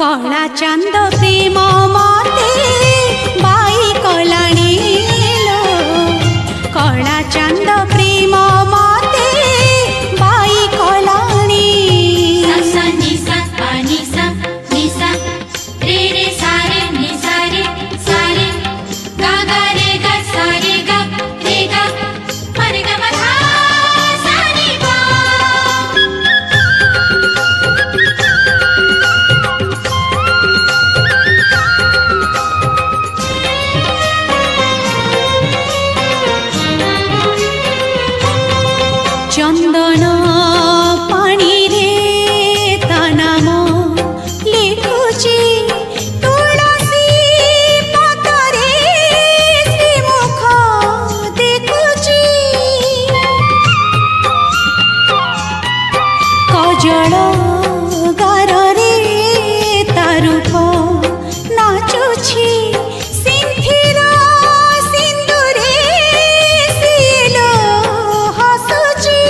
कला चांद प्रेम मते बाई कलाणी लो कला चांद प्रेम मते बाई कलाणी सा निसा पा निसा निसा रे रे सारे निसा रे सारे गा गा रे गा सारे गा रे गा रे गा मा धा सा रे गा चंदन पानी रे ता नाम लिखुची तुलसी पतरे श्रीमुख देखुची कजल गार रे ता रूप नाचुची सिंथिर सिंदूरे सिलो हसुची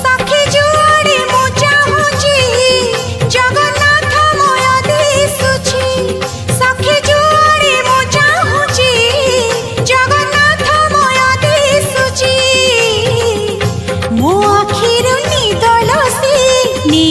सखी जुआरे मु चाहुची जगन्नाथ मय दिसुची सखी जुआरे मु चाहुची जगन्नाथ मय दिसुची मो आखिरु निदलसी नी